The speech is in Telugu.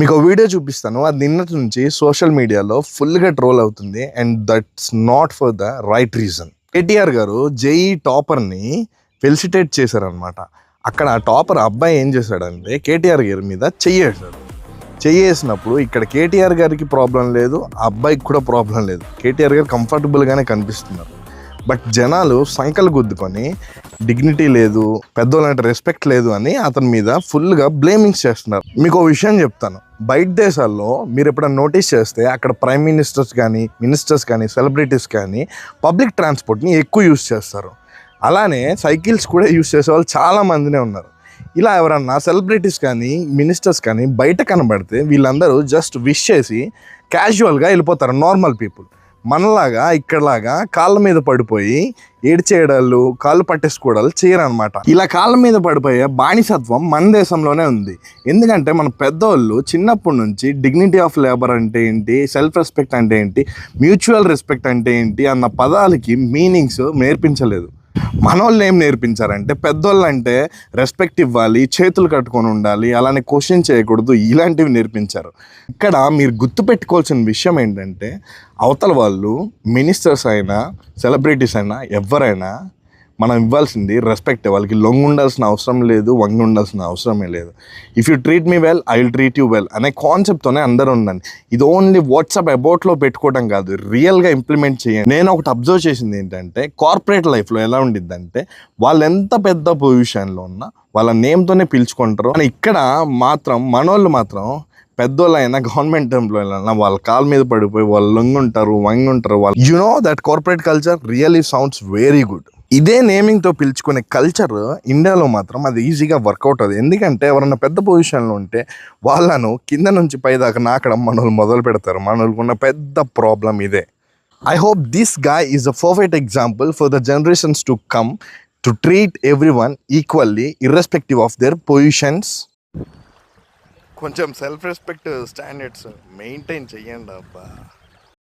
మీకు వీడియో చూపిస్తాను. అది నిన్నటి నుంచి సోషల్ మీడియాలో ఫుల్గా ట్రోల్ అవుతుంది and that's not for the right reason. KTR గారు జేఈ టాపర్ని ఫెలిసిటేట్ చేశారనమాట. అక్కడ ఆ టాపర్ అబ్బాయి ఏం చేశాడంటే కేటీఆర్ గారి మీద చెయ్యేశాడు. చెయ్యేసినప్పుడు ఇక్కడ కేటీఆర్ గారికి ప్రాబ్లం లేదు, ఆ అబ్బాయికి కూడా ప్రాబ్లం లేదు. కేటీఆర్ గారు కంఫర్టబుల్గానే కనిపిస్తున్నారు. బట్ జనాలు సంకలు గుద్దుకొని డిగ్నిటీ లేదు, పెద్దోళ్ళంటే రెస్పెక్ట్ లేదు అని అతని మీద ఫుల్గా బ్లేమింగ్స్ చేస్తున్నారు. మీకు ఒక విషయం చెప్తాను. బయట దేశాల్లో మీరు ఎప్పుడైనా నోటీస్ చేస్తే అక్కడ ప్రైమ్ మినిస్టర్స్ కానీ సెలబ్రిటీస్ కానీ పబ్లిక్ ట్రాన్స్పోర్ట్ని ఎక్కువ యూజ్ చేస్తారు. అలానే సైకిల్స్ కూడా యూజ్ చేసే వాళ్ళు చాలా మందినే ఉన్నారు. ఇలా ఎవరన్నా సెలబ్రిటీస్ కానీ మినిస్టర్స్ కానీ బయట కనబడితే వీళ్ళందరూ జస్ట్ విష్ చేసి క్యాజువల్గా వెళ్ళిపోతారు. నార్మల్ పీపుల్ మనలాగా ఇక్కడలాగా కాళ్ళ మీద పడిపోయి ఏడ్చేయడాలు, కాళ్ళు పట్టేసుకోవడాలు చేయరనమాట. ఇలా కాళ్ళ మీద పడిపోయే బానిసత్వం మన దేశంలోనే ఉంది. ఎందుకంటే మన పెద్దవాళ్ళు చిన్నప్పటి నుంచి డిగ్నిటీ ఆఫ్ లేబర్ అంటే ఏంటి, సెల్ఫ్ రెస్పెక్ట్ అంటే ఏంటి, మ్యూచువల్ రెస్పెక్ట్ అంటే ఏంటి అన్న పదాలకి మీనింగ్స్ నేర్పించలేదు. మనోళ్ళు ఏం నేర్పించారంటే పెద్దోళ్ళు అంటే రెస్పెక్ట్ ఇవ్వాలి, చేతులు కట్టుకొని ఉండాలి, అలానే క్వశ్చన్ చేయకూడదు, ఇలాంటివి నేర్పించారు. ఇక్కడ మీరు గుర్తుపెట్టుకోవాల్సిన విషయం ఏంటంటే అవతల వాళ్ళు మినిస్టర్స్ అయినా సెలబ్రిటీస్ అయినా ఎవరైనా మనం ఇవ్వాల్సింది రెస్పెక్ట్. వాళ్ళకి లొంగి ఉండాల్సిన అవసరం లేదు, వంగి ఉండాల్సిన అవసరమే లేదు. If you treat me well I will treat you well అనే కాన్సెప్ట్తోనే అందరూ ఉండండి. ఇది ఓన్లీ వాట్సాప్ అబౌట్లో పెట్టుకోవడం కాదు, రియల్గా ఇంప్లిమెంట్ చేయండి. నేను ఒకటి అబ్జర్వ్ చేసింది ఏంటంటే కార్పొరేట్ లైఫ్లో ఎలా ఉండిద్దంటే వాళ్ళు ఎంత పెద్ద పొజిషన్లో ఉన్నా వాళ్ళ నేమ్తోనే పిలుచుకుంటారు. కానీ ఇక్కడ మాత్రం మనోళ్ళు మాత్రం పెద్దోళ్ళైనా గవర్నమెంట్ ఎంప్లాయీలు అయినా వాళ్ళ కాళ్ళ మీద పడిపోయి వాళ్ళు లొంగుంటారు, వంగుంటారు. వాళ్ళు that corporate culture really sounds very good. ఇదే నేమింగ్తో పిలుచుకునే కల్చర్ ఇండియాలో మాత్రం అది ఈజీగా వర్కౌట్ అవుతుంది. ఎందుకంటే ఎవరన్నా పెద్ద పొజిషన్లో ఉంటే వాళ్ళను కింద నుంచి పైదాకా నాకడం మనోళ్ళు మొదలు పెడతారు. మనోళ్ళకున్న పెద్ద ప్రాబ్లం ఇదే. I hope this guy is a perfect example for the generations to come to treat every one equally irrespective of their positions. కొంచెం సెల్ఫ్ రెస్పెక్ట్ స్టాండర్డ్స్ మెయింటైన్ చెయ్యండి అబ్బా.